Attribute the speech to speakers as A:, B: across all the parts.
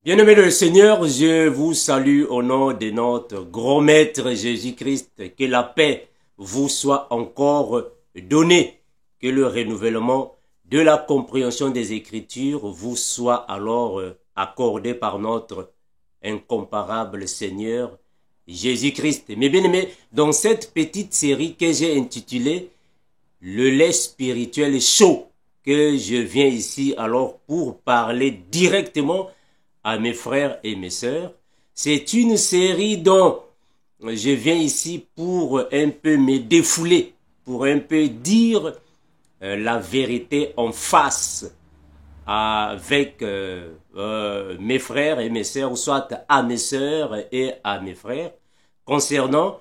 A: Bien-aimés le Seigneur, je vous salue au nom de notre grand maître Jésus-Christ. Que la paix vous soit encore donnée. Que le renouvellement de la compréhension des Écritures vous soit alors accordé par notre incomparable Seigneur Jésus-Christ. Mes bien-aimés, dans cette petite série que j'ai intitulée « Le lait spirituel chaud », que je viens ici alors pour parler directement à mes frères et mes sœurs. C'est une série dont je viens ici pour un peu me défouler, pour un peu dire la vérité en face avec mes frères et mes sœurs, ou soit à mes sœurs et à mes frères, concernant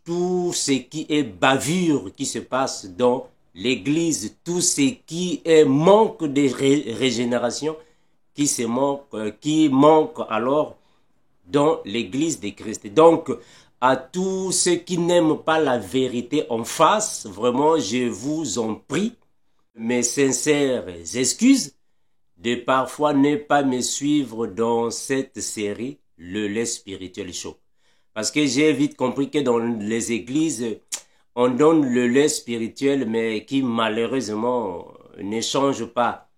A: tout ce qui est bavure qui se passe dans l'Église, tout ce qui est manque de régénération, qui manque alors dans l'Église de Christ. Donc, à tous ceux qui n'aiment pas la vérité en face, vraiment, je vous en prie, mes sincères excuses de parfois ne pas me suivre dans cette série, le lait spirituel chaud. Parce que j'ai vite compris que dans les églises, on donne le lait spirituel, mais qui malheureusement ne change pas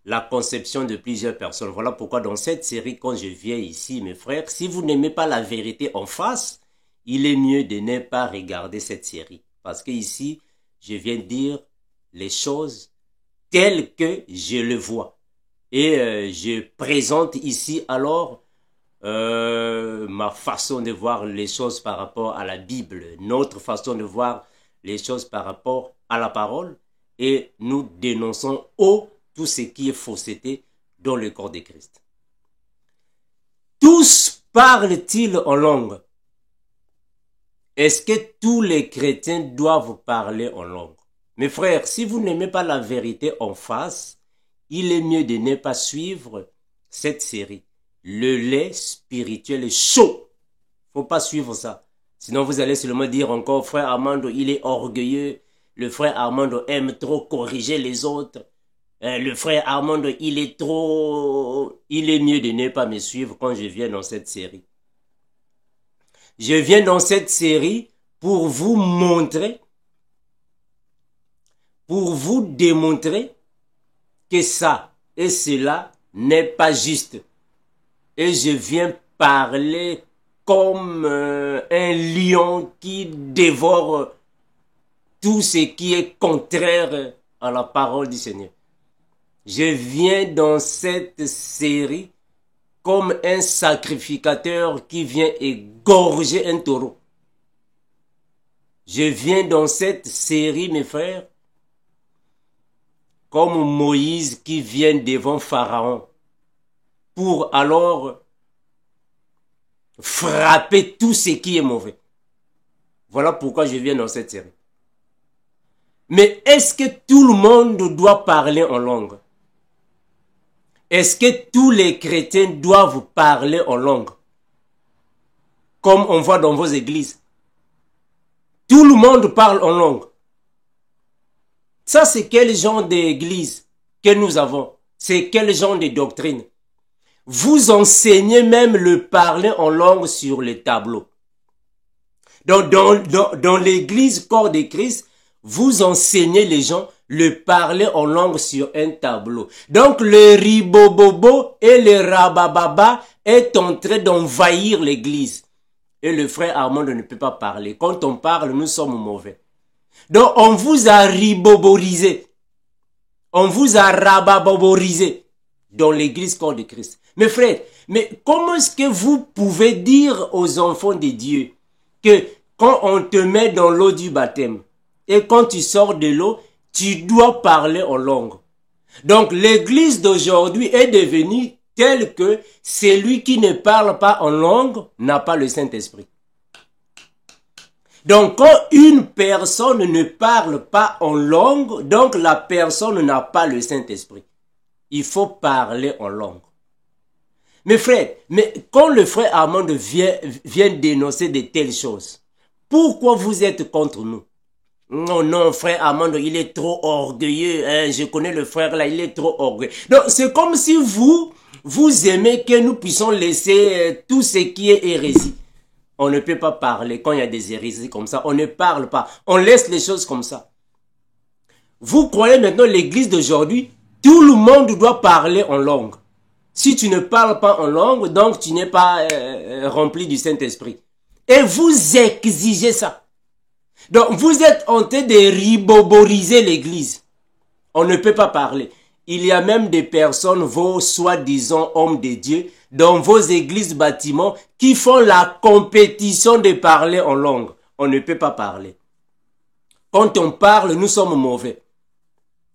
A: la conception de plusieurs personnes. Voilà pourquoi dans cette série, quand je viens ici, mes frères, si vous n'aimez pas la vérité en face, il est mieux de ne pas regarder cette série. Parce que ici, je viens dire les choses telles que je le vois. Et je présente ici alors ma façon de voir les choses par rapport à la Bible, notre façon de voir les choses par rapport à la parole. Et nous dénonçons haut tout ce qui est fausseté dans le corps de Christ. Tous parlent-ils en langue? Est-ce que tous les chrétiens doivent parler en langue? Mes frères, si vous n'aimez pas la vérité en face, il est mieux de ne pas suivre cette série. Le lait spirituel est chaud. Faut pas suivre ça. Sinon vous allez seulement dire encore, frère Armando, il est orgueilleux. Le frère Armando aime trop corriger les autres. Le frère Armando, il est mieux de ne pas me suivre quand je viens dans cette série. Je viens dans cette série pour vous montrer, pour vous démontrer que ça et cela n'est pas juste. Et je viens parler comme un lion qui dévore tout ce qui est contraire à la parole du Seigneur. Je viens dans cette série comme un sacrificateur qui vient égorger un taureau. Je viens dans cette série, mes frères, comme Moïse qui vient devant Pharaon pour alors frapper tout ce qui est mauvais. Voilà pourquoi je viens dans cette série. Mais est-ce que tout le monde doit parler en langue? Est-ce que tous les chrétiens doivent parler en langue? Comme on voit dans vos églises. Tout le monde parle en langue. Ça, c'est quel genre d'église que nous avons? C'est quel genre de doctrine? Vous enseignez même le parler en langue sur les tableaux. Donc, dans l'église corps de Christ, vous enseignez les gens le parler en langue sur un tableau. Donc, le ribobobo et le rabababa est en train d'envahir l'église. Et le frère Armando ne peut pas parler. Quand on parle, nous sommes mauvais. Donc, on vous a riboborisé. On vous a rababoborisé dans l'église corps de Christ. Mes frères, mais comment est-ce que vous pouvez dire aux enfants de Dieu que quand on te met dans l'eau du baptême et quand tu sors de l'eau, tu dois parler en langue? Donc l'église d'aujourd'hui est devenue telle que celui qui ne parle pas en langue n'a pas le Saint-Esprit. Donc quand une personne ne parle pas en langue, donc la personne n'a pas le Saint-Esprit. Il faut parler en langue. Mes frères, mais quand le frère Armando vient dénoncer de telles choses, pourquoi vous êtes contre nous? Non, non, frère Armando, il est trop orgueilleux. Hein, je connais le frère là, il est trop orgueilleux. Donc, c'est comme si vous aimez que nous puissions laisser tout ce qui est hérésie. On ne peut pas parler quand il y a des hérésies comme ça. On ne parle pas. On laisse les choses comme ça. Vous croyez maintenant l'église d'aujourd'hui, tout le monde doit parler en langue. Si tu ne parles pas en langue, donc tu n'es pas rempli du Saint-Esprit. Et vous exigez ça. Donc vous êtes en train de riboboriser l'église. On ne peut pas parler. Il y a même des personnes, vos soi-disant hommes de Dieu, dans vos églises bâtiments, qui font la compétition de parler en langue. On ne peut pas parler. Quand on parle, nous sommes mauvais.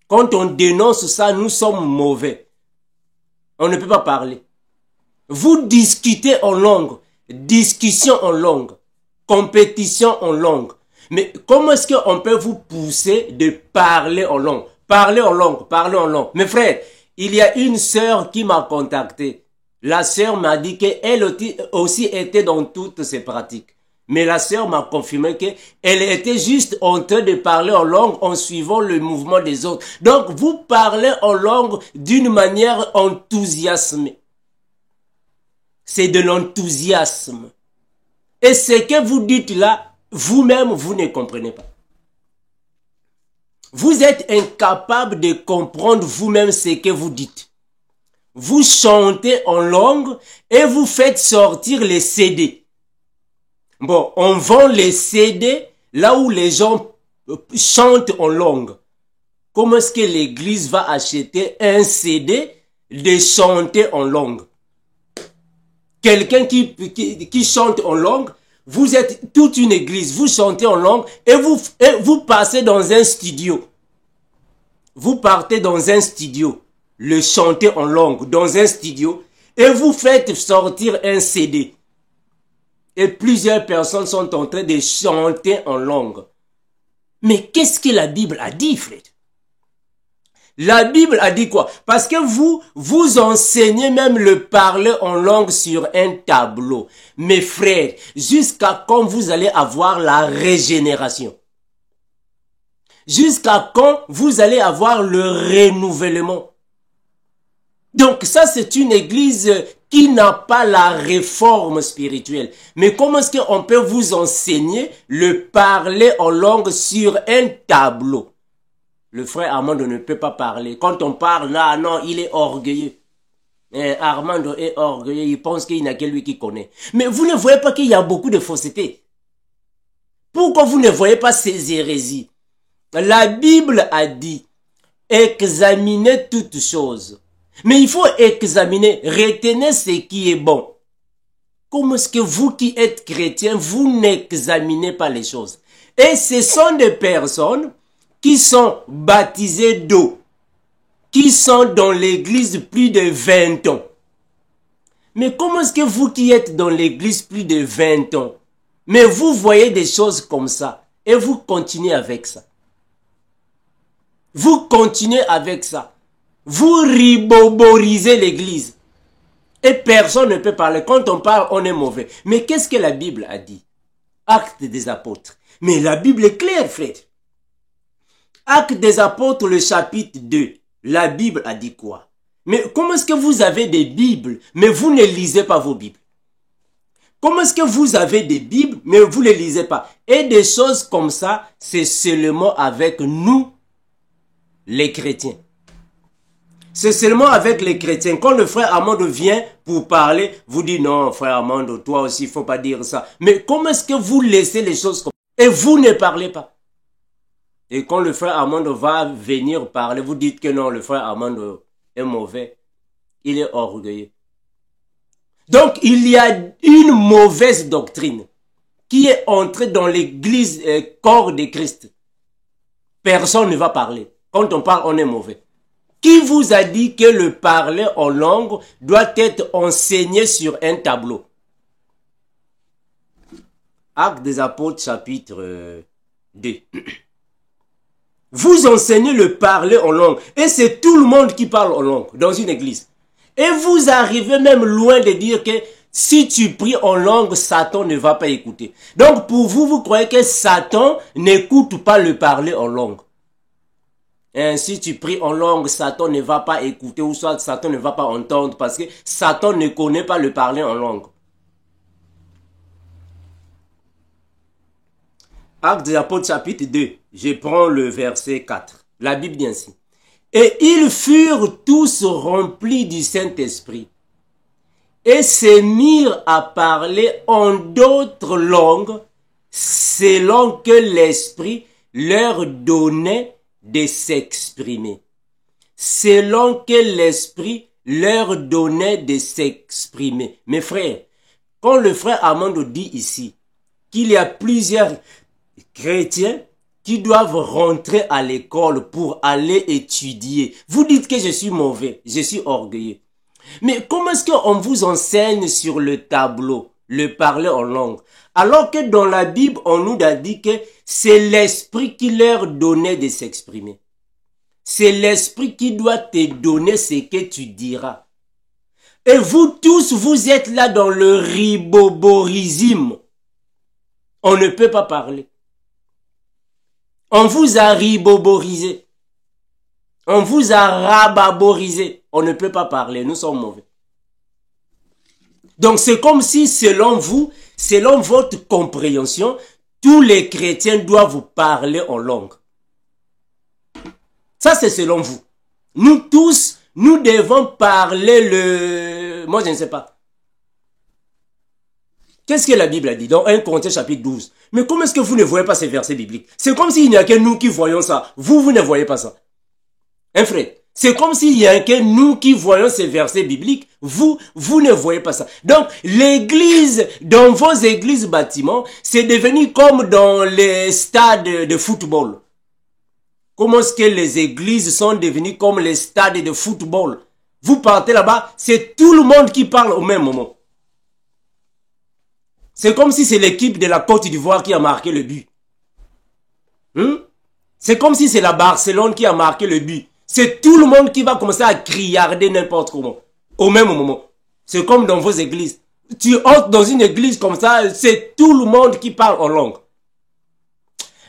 A: Quand on dénonce ça, nous sommes mauvais. On ne peut pas parler. Vous discutez en langue, discussion en langue, compétition en langue. Mais comment est-ce qu'on peut vous pousser de parler en langue? Parler en langue, parler en langue. Mes frères, il y a une sœur qui m'a contacté. La sœur m'a dit qu'elle aussi était dans toutes ces pratiques. Mais la sœur m'a confirmé qu'elle était juste en train de parler en langue en suivant le mouvement des autres. Donc, vous parlez en langue d'une manière enthousiasmée. C'est de l'enthousiasme. Et ce que vous dites là, vous-même, vous ne comprenez pas. Vous êtes incapable de comprendre vous-même ce que vous dites. Vous chantez en langue et vous faites sortir les CD. Bon, on vend les CD là où les gens chantent en langue. Comment est-ce que l'église va acheter un CD de chanter en langue? Quelqu'un qui chante en langue, vous êtes toute une église, vous chantez en langue et vous passez dans un studio. Vous partez dans un studio, le chanter en langue dans un studio et vous faites sortir un CD. Et plusieurs personnes sont en train de chanter en langue. Mais qu'est-ce que la Bible a dit, frère? La Bible a dit quoi? Parce que vous enseignez même le parler en langue sur un tableau. Mes frères, jusqu'à quand vous allez avoir la régénération? Jusqu'à quand vous allez avoir le renouvellement? Donc ça, c'est une église qui n'a pas la réforme spirituelle. Mais comment est-ce qu'on peut vous enseigner le parler en langue sur un tableau? Le frère Armando ne peut pas parler. Quand on parle là, non, il est orgueilleux. Armando est orgueilleux, il pense qu'il n'y a que lui qui connaît. Mais vous ne voyez pas qu'il y a beaucoup de fausseté. Pourquoi vous ne voyez pas ces hérésies? La Bible a dit, examinez toutes choses. Mais il faut examiner, retenez ce qui est bon. Comment est-ce que vous qui êtes chrétiens, vous n'examinez pas les choses? Et ce sont des personnes qui sont baptisés d'eau, qui sont dans l'église plus de 20 ans. Mais comment est-ce que vous qui êtes dans l'église plus de 20 ans, mais vous voyez des choses comme ça, et vous continuez avec ça? Vous continuez avec ça. Vous riboborisez l'église. Et personne ne peut parler. Quand on parle, on est mauvais. Mais qu'est-ce que la Bible a dit? Actes des apôtres. Mais la Bible est claire, frère. Actes des apôtres, le chapitre 2. La Bible a dit quoi? Mais comment est-ce que vous avez des Bibles, mais vous ne lisez pas vos Bibles? Comment est-ce que vous avez des Bibles, mais vous ne les lisez pas? Et des choses comme ça, c'est seulement avec nous, les chrétiens. C'est seulement avec les chrétiens. Quand le frère Armando vient pour parler, vous dites non, frère Armando, toi aussi, il ne faut pas dire ça. Mais comment est-ce que vous laissez les choses comme ça? Et vous ne parlez pas. Et quand le frère Armando va venir parler, vous dites que non, le frère Armando est mauvais. Il est orgueilleux. Donc, il y a une mauvaise doctrine qui est entrée dans l'église corps de Christ. Personne ne va parler. Quand on parle, on est mauvais. Qui vous a dit que le parler en langue doit être enseigné sur un tableau? Actes des apôtres, chapitre 2. Vous enseignez le parler en langue. Et c'est tout le monde qui parle en langue dans une église. Et vous arrivez même loin de dire que Si tu pries en langue, Satan ne va pas écouter. Donc pour vous, vous croyez que Satan n'écoute pas le parler en langue. Et si tu pries en langue, Satan ne va pas écouter ou soit Satan ne va pas entendre parce que Satan ne connaît pas le parler en langue. Actes des Apôtres chapitre 2, je prends le verset 4. La Bible dit ainsi. Et ils furent tous remplis du Saint-Esprit et se mirent à parler en d'autres langues selon que l'Esprit leur donnait de s'exprimer. Selon que l'Esprit leur donnait de s'exprimer. Mes frères, quand le frère Armando dit ici qu'il y a plusieurs chrétiens qui doivent rentrer à l'école pour aller étudier, vous dites que je suis mauvais, je suis orgueilleux. Mais comment est-ce qu'on vous enseigne sur le tableau, le parler en langue? Alors que dans la Bible, on nous a dit que c'est l'Esprit qui leur donnait de s'exprimer. C'est l'Esprit qui doit te donner ce que tu diras. Et vous tous, vous êtes là dans le riboborisme. On ne peut pas parler. On vous a riboborisé. On vous a rababorisé. On ne peut pas parler. Nous sommes mauvais. Donc c'est comme si selon vous, selon votre compréhension, tous les chrétiens doivent vous parler en langue. Ça c'est selon vous. Nous tous, nous devons parler le... Moi je ne sais pas. Qu'est-ce que la Bible a dit dans 1 Corinthiens chapitre 12? Mais comment est-ce que vous ne voyez pas ces versets bibliques? C'est comme s'il n'y a que nous qui voyons ça. Vous ne voyez pas ça. Hein frère? C'est comme s'il n'y a que nous qui voyons ces versets bibliques. Vous ne voyez pas ça. Donc, l'église, dans vos églises bâtiments, c'est devenu comme dans les stades de football. Comment est-ce que les églises sont devenues comme les stades de football? Vous partez là-bas, c'est tout le monde qui parle au même moment. C'est comme si c'est l'équipe de la Côte d'Ivoire qui a marqué le but. C'est comme si c'est la Barcelone qui a marqué le but. C'est tout le monde qui va commencer à criarder n'importe comment. Au même moment. C'est comme dans vos églises. Tu entres dans une église comme ça, c'est tout le monde qui parle en langue.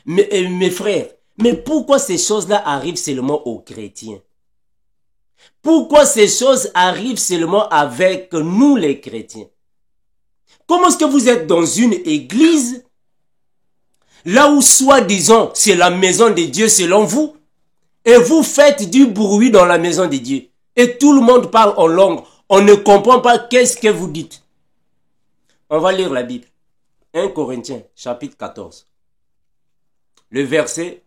A: Mais mes frères, mais pourquoi ces choses-là arrivent seulement aux chrétiens? Pourquoi ces choses arrivent seulement avec nous les chrétiens? Comment est-ce que vous êtes dans une église, là où soi-disant c'est la maison de Dieu selon vous, et vous faites du bruit dans la maison de Dieu, et tout le monde parle en langue, on ne comprend pas qu'est-ce que vous dites. On va lire la Bible. 1 Corinthiens chapitre 14, le verset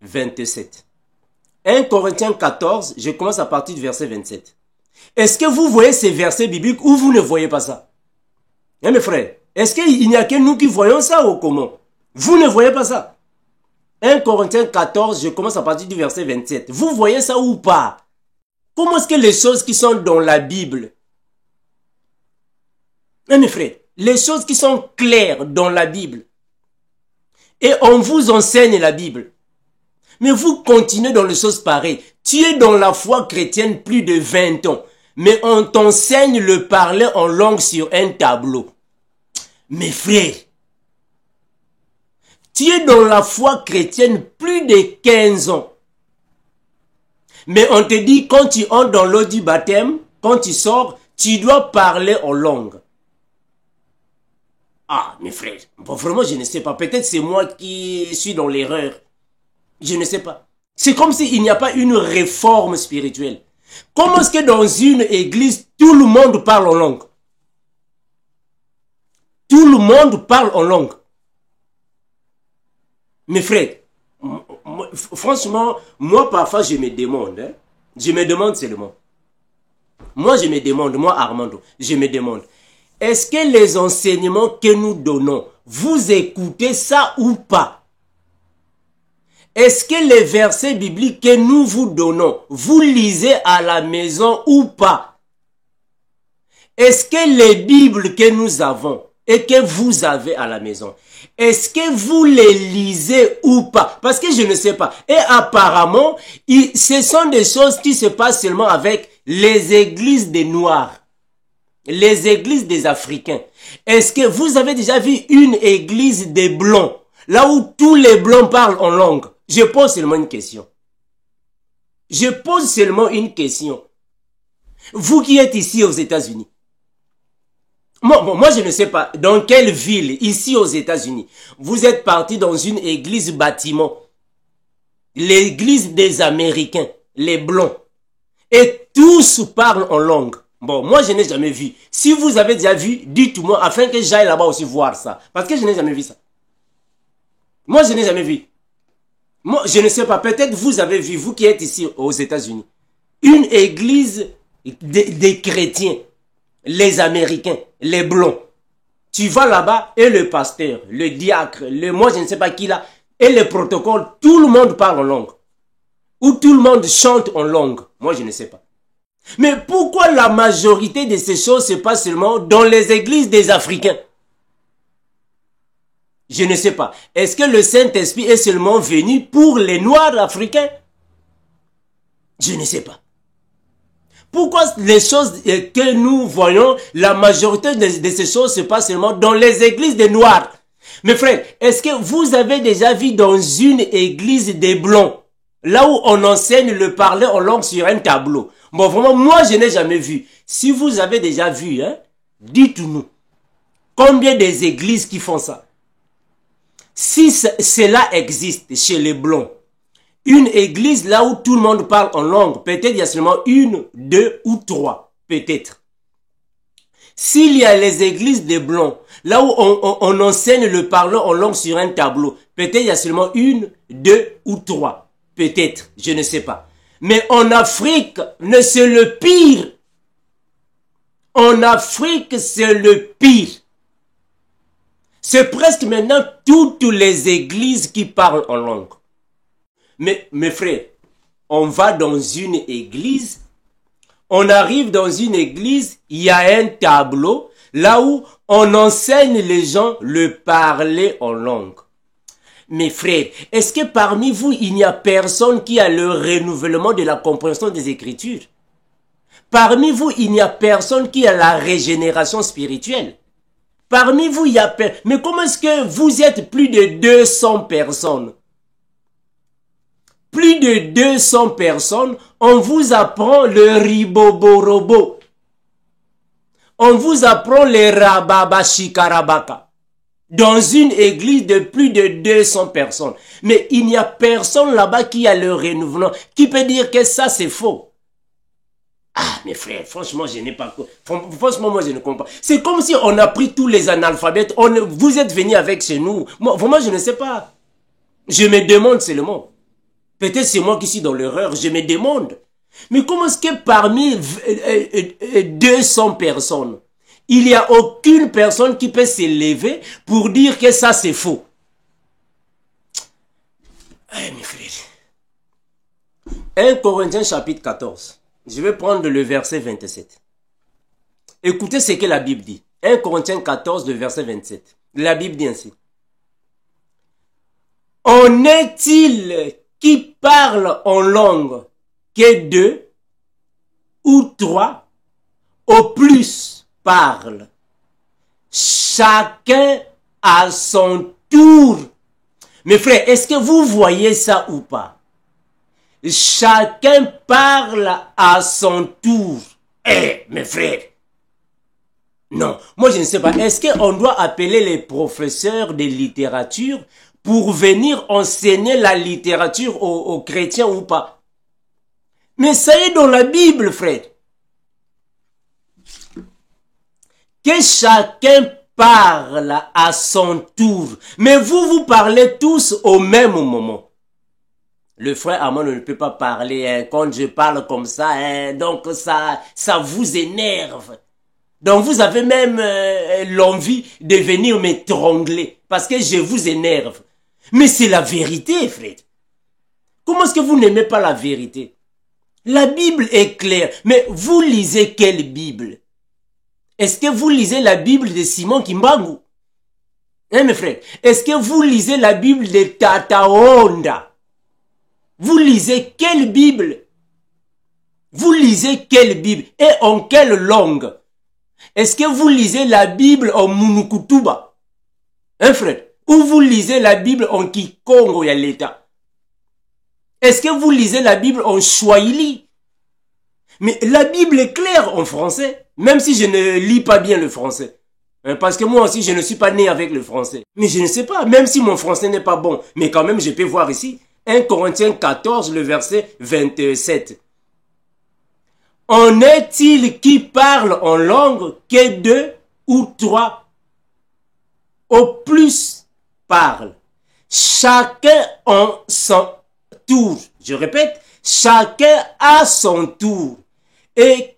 A: 27. 1 Corinthiens 14, je commence à partir du verset 27. Est-ce que vous voyez ces versets bibliques ou vous ne voyez pas ça? Hein, mes frères, est-ce qu'il n'y a que nous qui voyons ça ou comment? Vous ne voyez pas ça? 1 Corinthiens 14, je commence à partir du verset 27. Vous voyez ça ou pas? Comment est-ce que les choses qui sont dans la Bible, hein, mes frères, les choses qui sont claires dans la Bible, et on vous enseigne la Bible, mais vous continuez dans les choses pareilles. Tu es dans la foi chrétienne plus de 20 ans, mais on t'enseigne le parler en langue sur un tableau. Mes frères, tu es dans la foi chrétienne plus de 15 ans. Mais on te dit, quand tu entres dans l'eau du baptême, quand tu sors, tu dois parler en langue. Ah, mes frères, bon, vraiment, je ne sais pas. Peut-être c'est moi qui suis dans l'erreur. Je ne sais pas. C'est comme s'il n'y a pas une réforme spirituelle. Comment est-ce que dans une église, tout le monde parle en langue? Tout le monde parle en langue. Mes frères, franchement, moi parfois je me demande, hein, je me demande seulement. Moi je me demande, moi Armando, je me demande, est-ce que les enseignements que nous donnons, vous écoutez ça ou pas? Est-ce que les versets bibliques que nous vous donnons, vous lisez à la maison ou pas? Est-ce que les Bibles que nous avons et que vous avez à la maison, est-ce que vous les lisez ou pas? Parce que je ne sais pas. Et apparemment, ce sont des choses qui se passent seulement avec les églises des Noirs. les églises des Africains. Est-ce que vous avez déjà vu une église des Blancs, là où tous les Blancs parlent en langue? Je pose seulement une question. Je pose seulement une question. Vous qui êtes ici aux États-Unis, moi, je ne sais pas dans quelle ville, ici aux États-Unis, vous êtes parti dans une église bâtiment, l'église des Américains, les Blancs, et tous parlent en langue. Bon, moi, je n'ai jamais vu. Si vous avez déjà vu, dites-moi, afin que j'aille là-bas aussi voir ça. Parce que je n'ai jamais vu ça. Moi, je n'ai jamais vu. Moi, je ne sais pas, peut-être vous avez vu, vous qui êtes ici aux États-Unis, une église des chrétiens, les Américains, les Blancs. Tu vas là-bas et le pasteur, le diacre, moi je ne sais pas qui là, et le protocole, tout le monde parle en langue. Ou tout le monde chante en langue. Moi je ne sais pas. Mais pourquoi la majorité de ces choses se passent seulement dans les églises des Africains? Je ne sais pas. Est-ce que le Saint-Esprit est seulement venu pour les Noirs africains? Je ne sais pas. Pourquoi les choses que nous voyons, la majorité de ces choses se passent seulement dans les églises des Noirs? Mes frères, est-ce que vous avez déjà vu dans une église des Blancs, là où on enseigne le parler en langue sur un tableau? Bon, vraiment, moi, je n'ai jamais vu. Si vous avez déjà vu, hein, dites-nous, combien des églises qui font ça? Si cela existe chez les Blancs, une église là où tout le monde parle en langue, peut-être il y a seulement une, deux ou trois, peut-être. S'il y a les églises des Blancs, là où on enseigne le parler en langue sur un tableau, peut-être il y a seulement une, deux ou trois, peut-être, je ne sais pas. Mais en Afrique, c'est le pire. En Afrique, c'est le pire. C'est presque maintenant toutes les églises qui parlent en langue. Mais mes frères, on va dans une église, on arrive dans une église, il y a un tableau, là où on enseigne les gens le parler en langue. Mes frères, est-ce que parmi vous, il n'y a personne qui a le renouvellement de la compréhension des Écritures? Parmi vous, il n'y a personne qui a la régénération spirituelle? Parmi vous, il y a... Mais comment est-ce que vous êtes plus de 200 personnes? Plus de 200 personnes, on vous apprend le riboborobo. On vous apprend les rababashikarabaka. Dans une église de plus de 200 personnes. Mais il n'y a personne là-bas qui a le renouvellement, qui peut dire que ça c'est faux. Ah, mes frères, franchement, je n'ai pas... Franchement, moi, je ne comprends pas. C'est comme si on a pris tous les analphabètes. Vous êtes venus avec chez nous. Moi, vraiment, je ne sais pas. Je me demande seulement. Peut-être c'est moi qui suis dans l'erreur. Je me demande. Mais comment est-ce que parmi 200 personnes, il n'y a aucune personne qui peut s'élever pour dire que ça, c'est faux? Ah, mes frères. 1 Corinthiens chapitre 14. Je vais prendre le verset 27. Écoutez ce que la Bible dit. 1 Corinthiens 14, le verset 27. La Bible dit ainsi. En est-il qui parle en langue que 2 ou 3 au plus parle? Chacun à son tour. Mes frères, est-ce que vous voyez ça ou pas? Chacun parle à son tour. Eh, mes frères. Non, moi je ne sais pas. Est-ce qu'on doit appeler les professeurs de littérature pour venir enseigner la littérature aux chrétiens ou pas? Mais ça est dans la Bible, frère. Que chacun parle à son tour. Mais vous parlez tous au même moment. Le frère Amon ne peut pas parler, hein, quand je parle comme ça, hein, donc ça vous énerve. Donc vous avez même l'envie de venir m'étrangler parce que je vous énerve. Mais c'est la vérité, frère. Comment est-ce que vous n'aimez pas la vérité? La Bible est claire, mais vous lisez quelle Bible? Est-ce que vous lisez la Bible de Simon Kimbangu? Hein, mes frères? Est-ce que vous lisez la Bible de Tata Honda? Vous lisez quelle Bible? Vous lisez quelle Bible? Et en quelle langue? Est-ce que vous lisez la Bible en Munukutuba? Hein, frère? Ou vous lisez la Bible en Kikongo ya l'État? Est-ce que vous lisez la Bible en Swahili? Mais la Bible est claire en français, même si je ne lis pas bien le français. Parce que moi aussi, je ne suis pas né avec le français. Mais je ne sais pas, même si mon français n'est pas bon, mais quand même, je peux voir ici, 1 Corinthiens 14, le verset 27. En est-il qui parle en langue que 2 ou 3 au plus parlent, chacun en son tour. Je répète, chacun à son tour. Et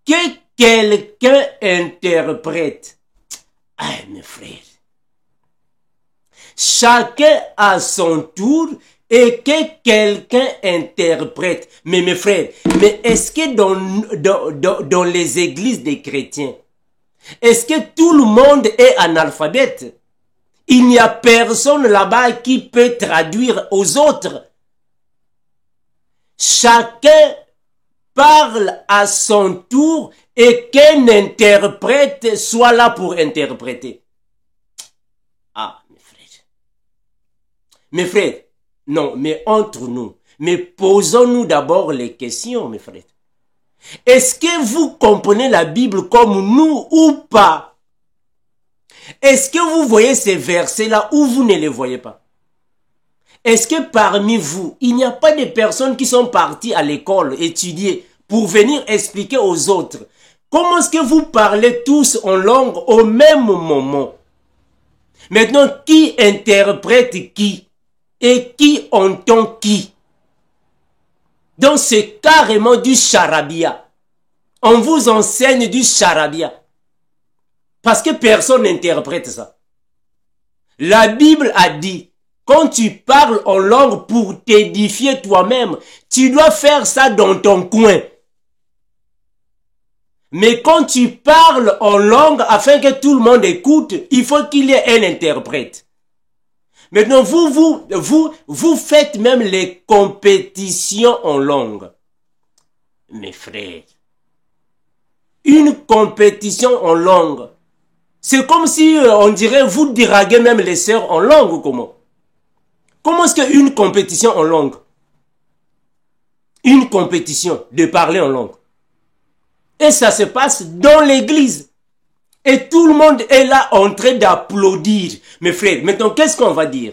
A: que quelqu'un interprète. Ah, mes frères. Chacun à son tour et que quelqu'un interprète. Mais mes frères, mais est-ce que dans les églises des chrétiens, est-ce que tout le monde est analphabète? Il n'y a personne là-bas qui peut traduire aux autres. Chacun parle à son tour et qu'un interprète soit là pour interpréter. Ah, mes frères. Mes frères, non, mais entre nous, mais posons-nous d'abord les questions, mes frères. Est-ce que vous comprenez la Bible comme nous ou pas? Est-ce que vous voyez ces versets-là ou vous ne les voyez pas? Est-ce que parmi vous, il n'y a pas de personnes qui sont parties à l'école étudier pour venir expliquer aux autres? Comment est-ce que vous parlez tous en langue au même moment? Maintenant, qui interprète qui? Et qui entend qui? Donc c'est carrément du charabia. On vous enseigne du charabia. Parce que personne n'interprète ça. La Bible a dit, quand tu parles en langue pour t'édifier toi-même, tu dois faire ça dans ton coin. Mais quand tu parles en langue afin que tout le monde écoute, il faut qu'il y ait un interprète. Maintenant, vous faites même les compétitions en langue. Mes frères, une compétition en langue, c'est comme si, on dirait, vous draguez même les sœurs en langue ou comment? Comment est-ce qu'une compétition en langue? Une compétition de parler en langue. Et ça se passe dans l'église. Et tout le monde est là en train d'applaudir. Mes frères, maintenant, qu'est-ce qu'on va dire?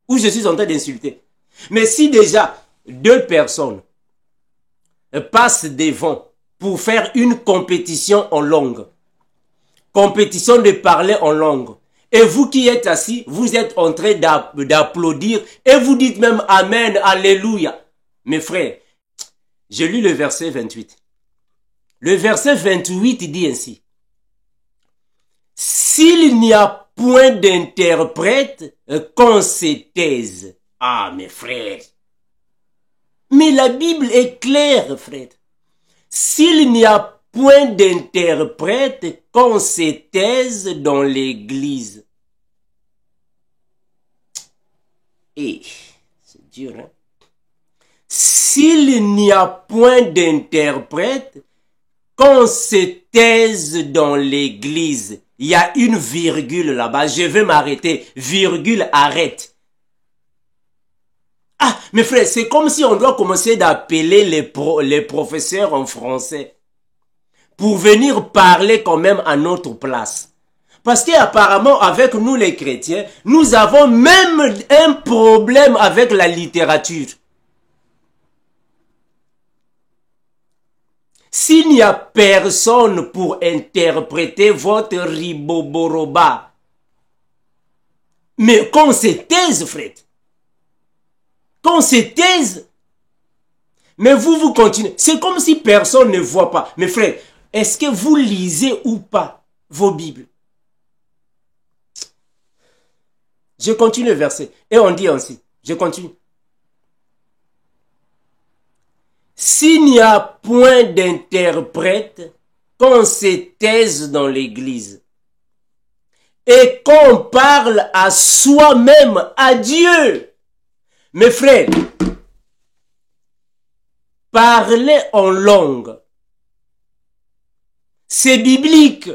A: Ou je suis en train d'insulter. Mais si déjà 2 personnes passent devant pour faire une compétition en langue, compétition de parler en langue, et vous qui êtes assis, vous êtes en train d'applaudir et vous dites même Amen, Alléluia. Mes frères, je lis le verset 28. Le verset 28 dit ainsi. S'il n'y a point d'interprète, qu'on se taise. Ah, mes frères. Mais la Bible est claire, frère. S'il n'y a point d'interprète, qu'on se taise dans l'église. Et, c'est dur, hein? S'il n'y a point d'interprète, qu'on se taise dans l'église. Il y a une virgule là-bas. Je vais m'arrêter. Virgule, arrête. Ah, mes frères, c'est comme si on doit commencer d'appeler les professeurs en français pour venir parler quand même à notre place. Parce qu'apparemment, avec nous les chrétiens, nous avons même un problème avec la littérature. S'il n'y a personne pour interpréter votre riboboroba, mais qu'on se taise, frère. Qu'on se taise. Mais vous continuez. C'est comme si personne ne voit pas. Mais frère, est-ce que vous lisez ou pas vos Bibles? Je continue le verset. Et on dit ainsi. Je continue. S'il n'y a point d'interprète, qu'on se taise dans l'église et qu'on parle à soi-même, à Dieu. Mes frères, parler en langue, C'est biblique.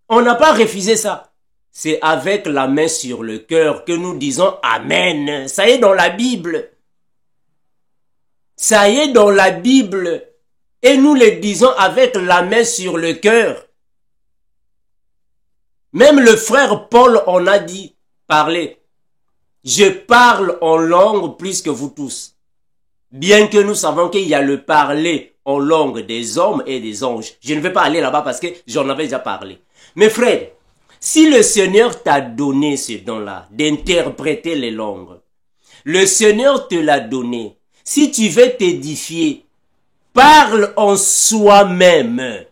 A: On n'a pas refusé ça. C'est avec la main sur le cœur que nous disons Amen. Ça y est dans la Bible. Ça y est dans la Bible. Et nous le disons avec la main sur le cœur. Même le frère Paul en a dit, parlez. Je parle en langue plus que vous tous. Bien que nous savons qu'il y a le parler en langue des hommes et des anges. Je ne vais pas aller là-bas parce que j'en avais déjà parlé. Mais frère, si le Seigneur t'a donné ce don-là, d'interpréter les langues, le Seigneur te l'a donné. Si tu veux t'édifier, parle en soi-même.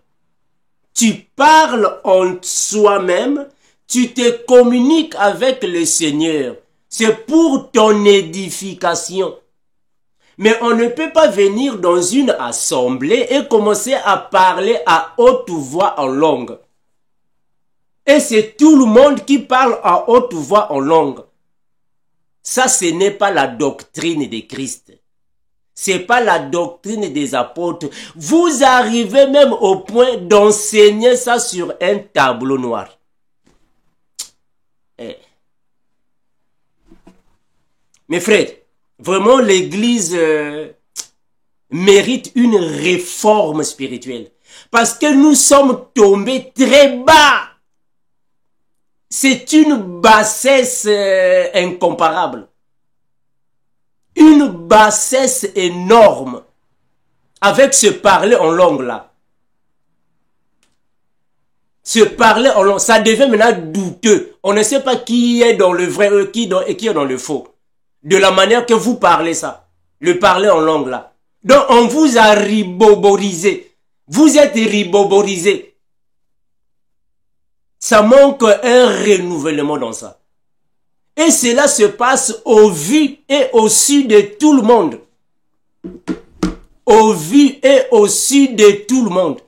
A: Tu parles en soi-même, tu te communiques avec le Seigneur. C'est pour ton édification. Mais on ne peut pas venir dans une assemblée et commencer à parler à haute voix en langue. Et c'est tout le monde qui parle à haute voix en langue. Ça, ce n'est pas la doctrine de Christ. C'est pas la doctrine des apôtres. Vous arrivez même au point d'enseigner ça sur un tableau noir. Mes frères, vraiment l'église mérite une réforme spirituelle. Parce que nous sommes tombés très bas. C'est une bassesse incomparable. Une bassesse énorme. Avec ce parler en langue là. Se parler en langue, ça devient maintenant douteux. On ne sait pas qui est dans le vrai et qui est dans le faux. De la manière que vous parlez ça. Le parler en langue là. Donc on vous a riboborisé. Vous êtes riboborisé. Ça manque un renouvellement dans ça. Et cela se passe au vu et au su de tout le monde. Au vu et au su de tout le monde.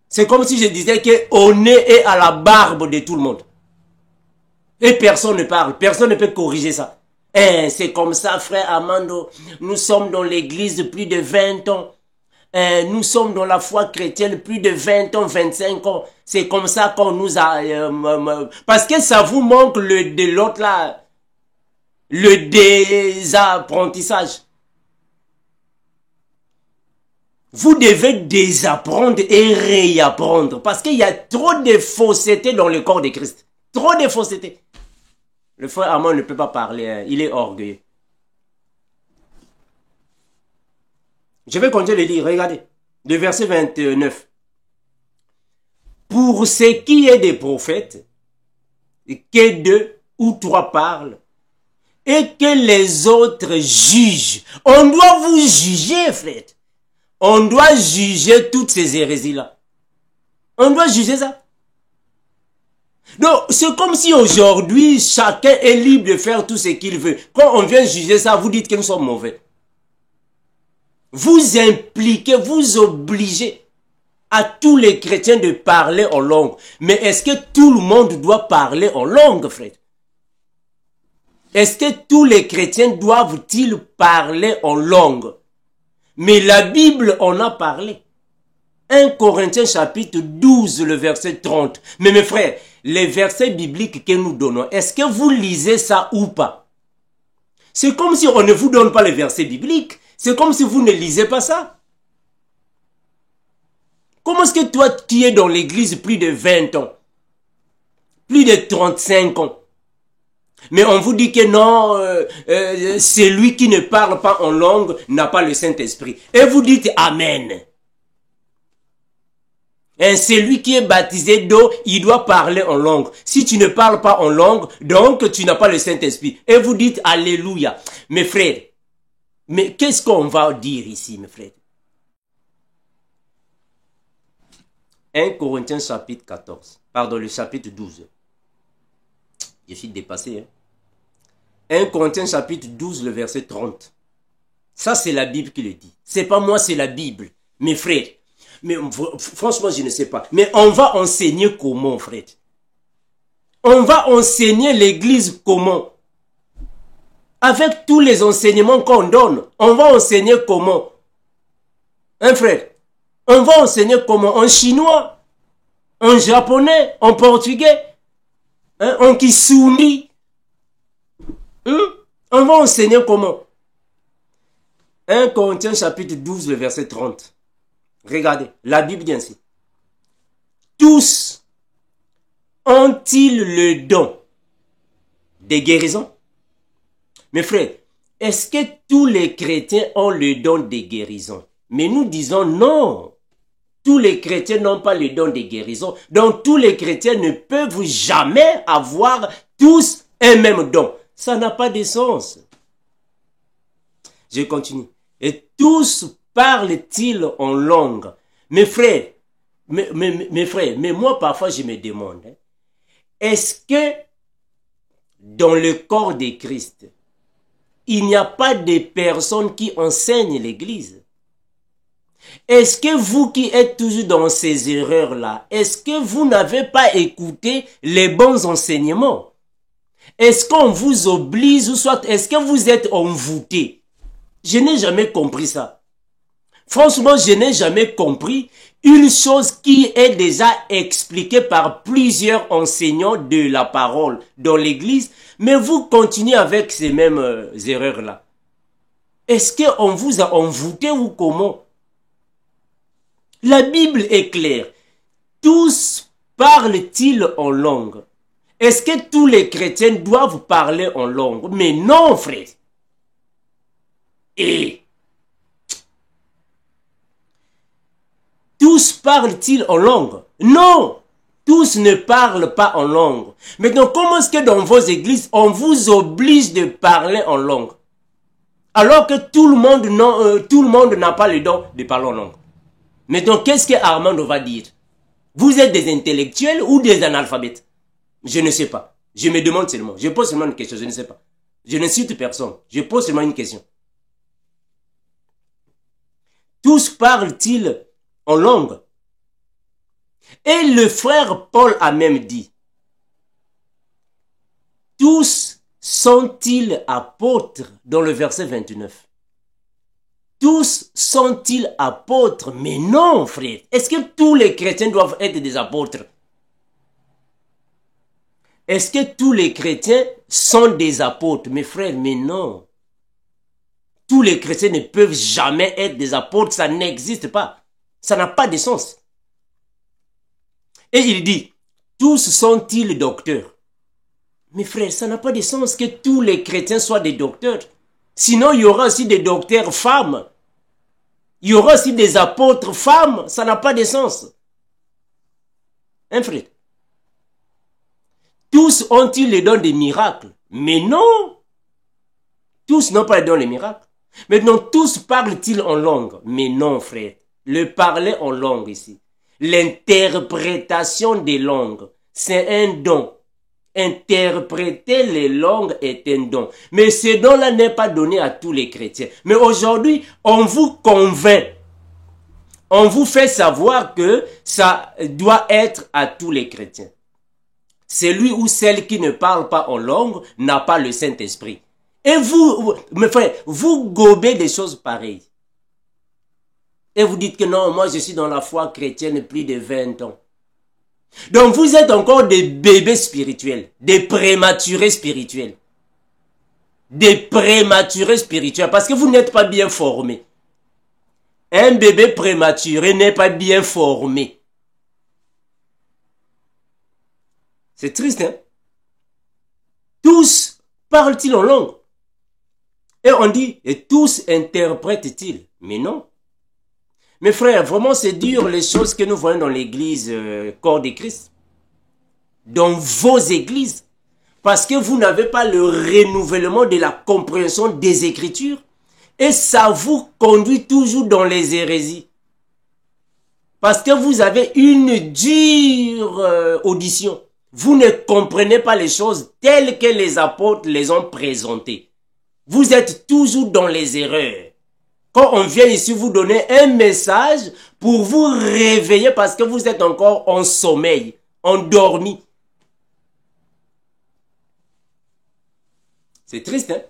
A: C'est comme si je disais qu'au nez et à la barbe de tout le monde. Et personne ne parle, personne ne peut corriger ça. C'est comme ça, frère Amando. Nous sommes dans l'église de plus de 20 ans. Nous sommes dans la foi chrétienne plus de 20 ans, 25 ans. C'est comme ça qu'on nous a... parce que ça vous manque de l'autre là. Le désapprentissage. Vous devez désapprendre et réapprendre. Parce qu'il y a trop de fausseté dans le corps de Christ. Trop de fausseté. Le frère Armand ne peut pas parler. Hein. Il est orgueilleux. Je vais continuer de lire. Regardez. Le verset 29. Pour ce qui est des prophètes, que 2 ou 3 parlent, et que les autres jugent. On doit vous juger, frère. On doit juger toutes ces hérésies-là. On doit juger ça. Donc, c'est comme si aujourd'hui, chacun est libre de faire tout ce qu'il veut. Quand on vient juger ça, vous dites que nous sommes mauvais. Vous impliquez, vous obligez à tous les chrétiens de parler en langue. Mais est-ce que tout le monde doit parler en langue, frère? Est-ce que tous les chrétiens doivent-ils parler en langue? Mais la Bible en a parlé. 1 Corinthiens chapitre 12, le verset 30. Mais mes frères, les versets bibliques que nous donnons, est-ce que vous lisez ça ou pas? C'est comme si on ne vous donne pas les versets bibliques. C'est comme si vous ne lisez pas ça. Comment est-ce que toi qui es dans l'église plus de 20 ans, plus de 35 ans, mais on vous dit que non, celui qui ne parle pas en langue n'a pas le Saint-Esprit. Et vous dites Amen. Et celui qui est baptisé d'eau, il doit parler en langue. Si tu ne parles pas en langue, donc tu n'as pas le Saint-Esprit. Et vous dites Alléluia. Mes frères, mais qu'est-ce qu'on va dire ici, mes frères? 1 Corinthiens chapitre 14. Pardon, le chapitre 12. Je suis dépassé. 1 Corinthiens chapitre 12, le verset 30. Ça, c'est la Bible qui le dit. C'est pas moi, c'est la Bible. Mes frères. Mais franchement, je ne sais pas. Mais on va enseigner comment, frère? On va enseigner l'église comment? Avec tous les enseignements qu'on donne, on va enseigner comment? Hein, frère? On va enseigner comment? En chinois, en japonais, en portugais, hein, en kisuni. On va enseigner comment? 1 Corinthiens chapitre 12, le verset 30. Regardez, la Bible dit ainsi. Tous ont-ils le don de guérison? Mes frères, est-ce que tous les chrétiens ont le don de guérison? Mais nous disons non. Tous les chrétiens n'ont pas le don de guérison. Donc tous les chrétiens ne peuvent jamais avoir tous un même don. Ça n'a pas de sens. Je continue. Et tous parlent-ils en langue? Mes frères, mes frères, mais moi parfois je me demande, hein, est-ce que dans le corps de Christ, il n'y a pas de personnes qui enseignent l'Église? Est-ce que vous qui êtes toujours dans ces erreurs-là, est-ce que vous n'avez pas écouté les bons enseignements? Est-ce qu'on vous oblige ou soit est-ce que vous êtes envoûté? Je n'ai jamais compris ça. Franchement, je n'ai jamais compris une chose qui est déjà expliquée par plusieurs enseignants de la parole dans l'Église, mais vous continuez avec ces mêmes erreurs-là. Est-ce qu'on vous a envoûté ou comment? La Bible est claire. Tous parlent-ils en langue? Est-ce que tous les chrétiens doivent parler en langue? Mais non, frère. Et tous parlent-ils en langue? Non, tous ne parlent pas en langue. Maintenant, comment est-ce que dans vos églises, on vous oblige de parler en langue? Alors que tout le monde n'a pas le don de parler en langue. Maintenant, qu'est-ce que Armando va dire? Vous êtes des intellectuels ou des analphabètes? Je ne sais pas. Je me demande seulement. Je pose seulement une question, je ne sais pas. Je n'insulte personne. Je pose seulement une question. Tous parlent-ils en langue? Et le frère Paul a même dit, tous sont-ils apôtres dans le verset 29? Tous sont-ils apôtres? Mais non, frère. Est-ce que tous les chrétiens doivent être des apôtres? Est-ce que tous les chrétiens sont des apôtres? Mes frères, mais non. Tous les chrétiens ne peuvent jamais être des apôtres, ça n'existe pas. Ça n'a pas de sens. Et il dit, tous sont-ils docteurs? Mes frères, ça n'a pas de sens que tous les chrétiens soient des docteurs. Sinon, il y aura aussi des docteurs femmes. Il y aura aussi des apôtres femmes. Ça n'a pas de sens. Hein, frère? Tous ont-ils le don des miracles? Mais non. Tous n'ont pas le don des miracles. Maintenant, tous parlent-ils en langue? Mais non, frère. Le parler en langue ici. L'interprétation des langues, c'est un don. Interpréter les langues est un don. Mais ce don-là n'est pas donné à tous les chrétiens. Mais aujourd'hui, on vous convainc. On vous fait savoir que ça doit être à tous les chrétiens. Celui ou celle qui ne parle pas en langue n'a pas le Saint-Esprit. Et vous, mes frères, vous gobez des choses pareilles. Et vous dites que non, moi je suis dans la foi chrétienne plus de 20 ans. Donc vous êtes encore des bébés spirituels, des prématurés spirituels. Des prématurés spirituels, parce que vous n'êtes pas bien formés. Un bébé prématuré n'est pas bien formé. C'est triste, hein? Tous parlent-ils en langue? Et on dit, et tous interprètent-ils? Mais non. Mes frères, vraiment c'est dur les choses que nous voyons dans l'église corps de Christ. Dans vos églises. Parce que vous n'avez pas le renouvellement de la compréhension des Écritures. Et ça vous conduit toujours dans les hérésies. Parce que vous avez une dure audition. Vous ne comprenez pas les choses telles que les apôtres les ont présentées. Vous êtes toujours dans les erreurs. Quand on vient ici vous donner un message pour vous réveiller parce que vous êtes encore en sommeil, endormi. C'est triste, hein?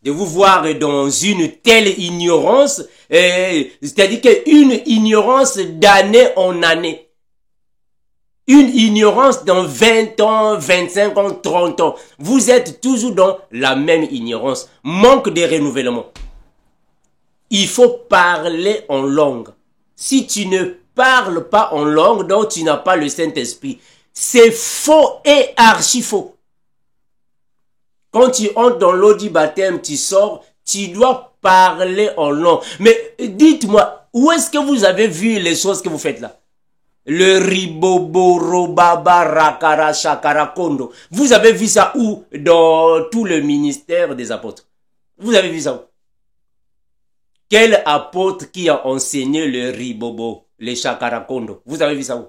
A: de vous voir dans une telle ignorance, c'est-à-dire qu'une ignorance d'année en année. Une ignorance dans 20 ans, 25 ans, 30 ans. Vous êtes toujours dans la même ignorance. Manque de renouvellement. Il faut parler en langue. Si tu ne parles pas en langue, donc tu n'as pas le Saint-Esprit. C'est faux et archi faux. Quand tu entres dans l'eau du baptême, tu sors, tu dois parler en langue. Mais dites-moi, où est-ce que vous avez vu les choses que vous faites là? Le ribobo, robaba, rakara, shakara, kondo. Vous avez vu ça où? Dans tout le ministère des apôtres. Vous avez vu ça où? Quel apôtre qui a enseigné le ribobo, les shakara, kondo? Vous avez vu ça où?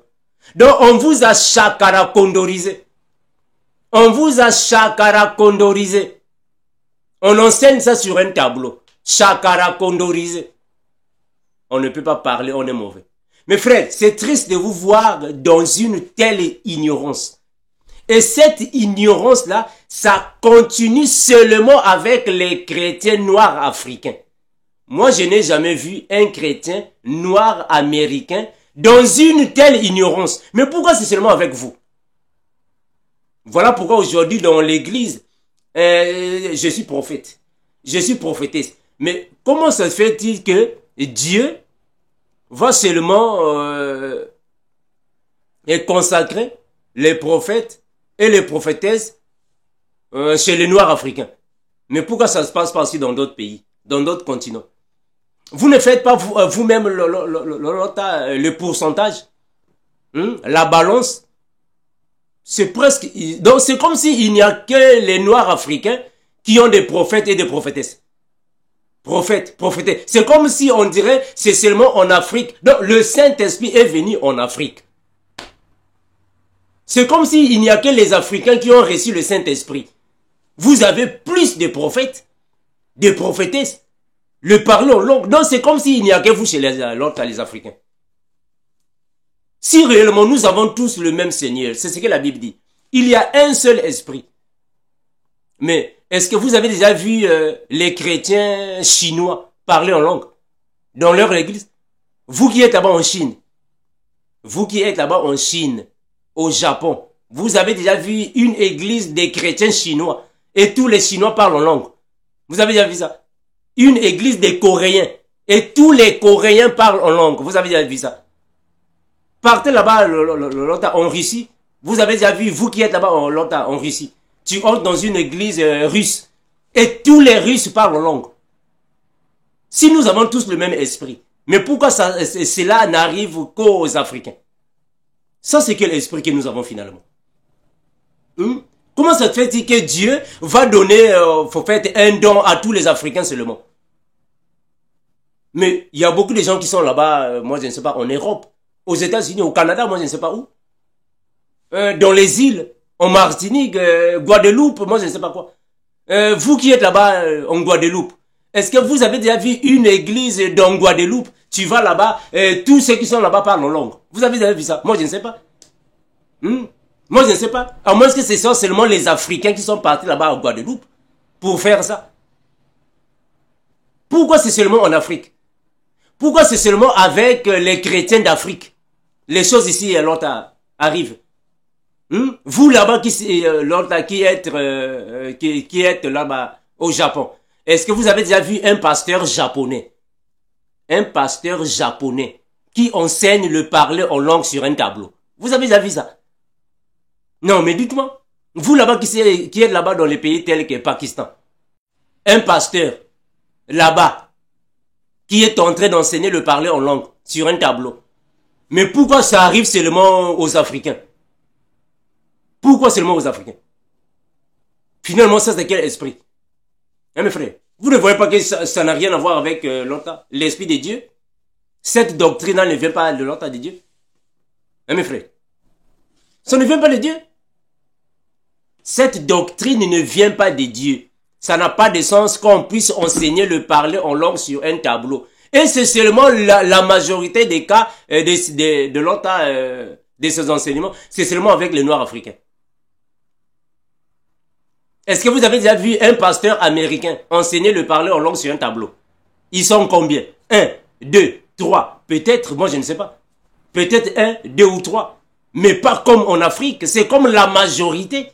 A: Donc on vous a shakara, kondorisé. On vous a shakara, kondorisé. On enseigne ça sur un tableau. Shakara, kondorisé. On ne peut pas parler, on est mauvais. Mes frères, c'est triste de vous voir dans une telle ignorance. Et cette ignorance-là, ça continue seulement avec les chrétiens noirs africains. Moi, je n'ai jamais vu un chrétien noir américain dans une telle ignorance. Mais pourquoi c'est seulement avec vous? Voilà pourquoi aujourd'hui dans l'église, je suis prophète. Je suis prophétesse. Mais comment ça se fait-il que Dieu va seulement consacrer les prophètes et les prophétesses chez les Noirs africains? Mais pourquoi ça se passe pas aussi dans d'autres pays, dans d'autres continents? Vous ne faites pas vous-même le pourcentage, la balance? C'est presque... Donc c'est comme s'il n'y a que les Noirs africains qui ont des prophètes et des prophétesses. Prophète, prophétesse. C'est comme si on dirait c'est seulement en Afrique. Donc le Saint-Esprit est venu en Afrique. C'est comme s'il n'y a que les Africains qui ont reçu le Saint-Esprit. Vous avez plus de prophètes, de prophétesses, le parler en langue. Donc c'est comme s'il n'y a que vous chez les Africains. Si réellement nous avons tous le même Seigneur, c'est ce que la Bible dit. Il y a un seul esprit. Mais est-ce que vous avez déjà vu les chrétiens chinois parler en langue dans leur église? Vous qui êtes là-bas en Chine, vous qui êtes là-bas en Chine, au Japon, vous avez déjà vu une église des chrétiens chinois et tous les Chinois parlent en langue. Vous avez déjà vu ça? Une église des Coréens et tous les Coréens parlent en langue. Vous avez déjà vu ça? Partez là-bas en Russie, vous avez déjà vu, vous qui êtes là-bas en Russie, tu entres dans une église russe et tous les Russes parlent en langue. Si nous avons tous le même esprit, mais pourquoi cela n'arrive qu'aux Africains? Ça, c'est quel esprit que nous avons finalement? Comment ça te fait que Dieu va donner un don à tous les Africains seulement? Mais il y a beaucoup de gens qui sont là-bas, moi je ne sais pas, en Europe, aux États-Unis, au Canada, moi je ne sais pas où. Dans les îles, en Martinique, Guadeloupe, moi je ne sais pas quoi. Vous qui êtes là-bas en Guadeloupe, est-ce que vous avez déjà vu une église dans Guadeloupe? Tu vas là-bas, tous ceux qui sont là-bas parlent en langue. Vous avez déjà vu ça? Moi je ne sais pas. Moi je ne sais pas. À moins que ce soit seulement les Africains qui sont partis là-bas en Guadeloupe pour faire ça. Pourquoi c'est seulement en Afrique? Pourquoi c'est seulement avec les chrétiens d'Afrique? Les choses ici arrivent. Vous là-bas qui êtes là-bas au Japon, est-ce que vous avez déjà vu un pasteur japonais? Un pasteur japonais qui enseigne le parler en langue sur un tableau. Vous avez déjà vu ça? Non, mais dites-moi. Vous là-bas qui êtes là-bas dans les pays tels que Pakistan. Un pasteur là-bas qui est en train d'enseigner le parler en langue sur un tableau. Mais pourquoi ça arrive seulement aux Africains? Pourquoi seulement aux Africains? Finalement, ça c'est quel esprit? Hein, mes frères? Vous ne voyez pas que ça n'a rien à voir avec l'esprit de Dieu? Cette doctrine-là ne vient pas de l'ordre de Dieu? Hein, mes frères? Ça ne vient pas de Dieu? Cette doctrine ne vient pas de Dieu. Ça n'a pas de sens qu'on puisse enseigner le parler en langue sur un tableau. Et c'est seulement la majorité des cas de ces enseignements, c'est seulement avec les Noirs africains. Est-ce que vous avez déjà vu un pasteur américain enseigner le parler en langue sur un tableau? Ils sont combien? 1, 2, 3. Peut-être, moi je ne sais pas. Peut-être 1, 2 ou 3. Mais pas comme en Afrique. C'est comme la majorité.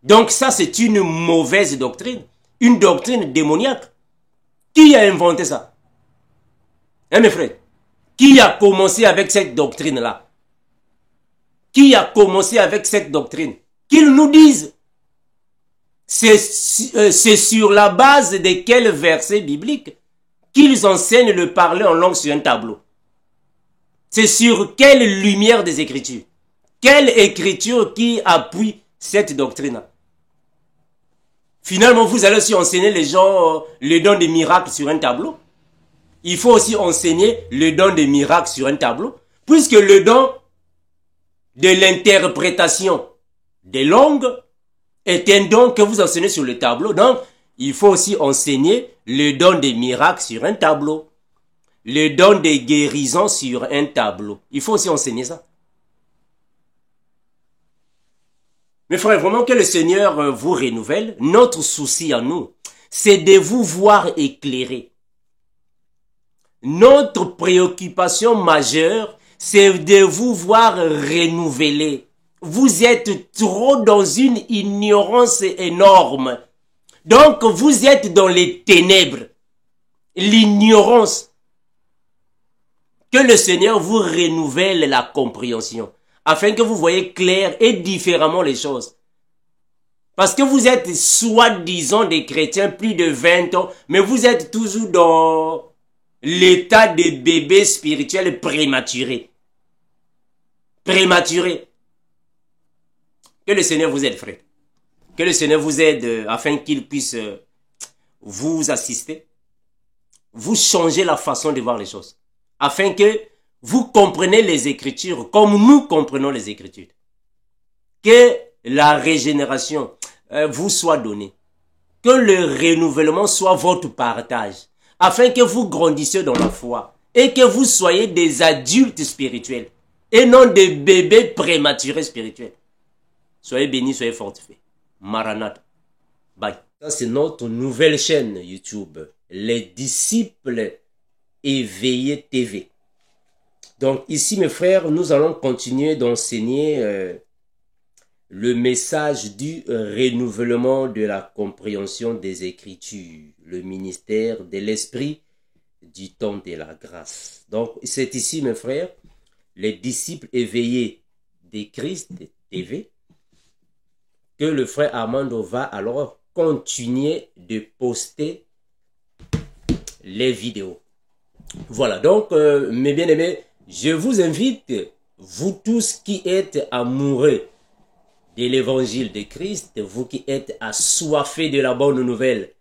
A: Donc ça, c'est une mauvaise doctrine. Une doctrine démoniaque. Qui a inventé ça? Hein, mes frères? Qui a commencé avec cette doctrine-là? Qui a commencé avec cette doctrine? Qu'ils nous disent. C'est sur la base de quels versets bibliques qu'ils enseignent le parler en langue sur un tableau. C'est sur quelle lumière des Écritures? Quelle écriture qui appuie cette doctrine-là? Finalement, vous allez aussi enseigner les gens le don des miracles sur un tableau. Il faut aussi enseigner le don des miracles sur un tableau, puisque le don de l'interprétation des langues est un don que vous enseignez sur le tableau. Donc, il faut aussi enseigner le don des miracles sur un tableau. Le don des guérisons sur un tableau. Il faut aussi enseigner ça. Mes frères, vraiment que le Seigneur vous renouvelle. Notre souci à nous, c'est de vous voir éclairer. Notre préoccupation majeure, c'est de vous voir renouveler. Vous êtes trop dans une ignorance énorme. Donc, vous êtes dans les ténèbres. L'ignorance. Que le Seigneur vous renouvelle la compréhension, afin que vous voyez clair et différemment les choses. Parce que vous êtes soi-disant des chrétiens plus de 20 ans, mais vous êtes toujours dans l'état de bébé spirituel prématuré. Prématuré. Que le Seigneur vous aide, frère. Que le Seigneur vous aide afin qu'il puisse vous assister, vous changer la façon de voir les choses. Afin que vous compreniez les Écritures comme nous comprenons les Écritures. Que la régénération vous soit donnée. Que le renouvellement soit votre partage. Afin que vous grandissiez dans la foi. Et que vous soyez des adultes spirituels. Et non des bébés prématurés spirituels. Soyez bénis, soyez fortifiés. Maranatha. Bye. Ça, c'est notre nouvelle chaîne YouTube. Les disciples éveillés TV. Donc ici, mes frères, nous allons continuer d'enseigner le message du renouvellement de la compréhension des Écritures, le ministère de l'Esprit du temps de la grâce. Donc c'est ici, mes frères, les disciples éveillés de Christ TV, que le frère Armando va alors continuer de poster les vidéos. Voilà, donc mes bien-aimés, je vous invite, vous tous qui êtes amoureux de l'évangile de Christ, vous qui êtes assoiffés de la bonne nouvelle,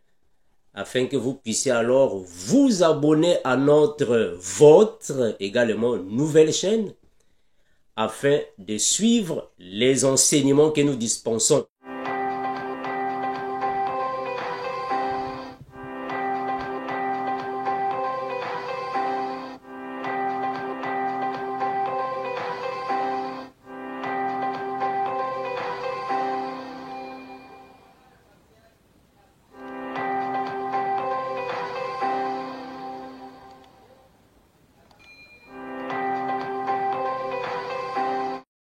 A: afin que vous puissiez alors vous abonner à votre également nouvelle chaîne, afin de suivre les enseignements que nous dispensons.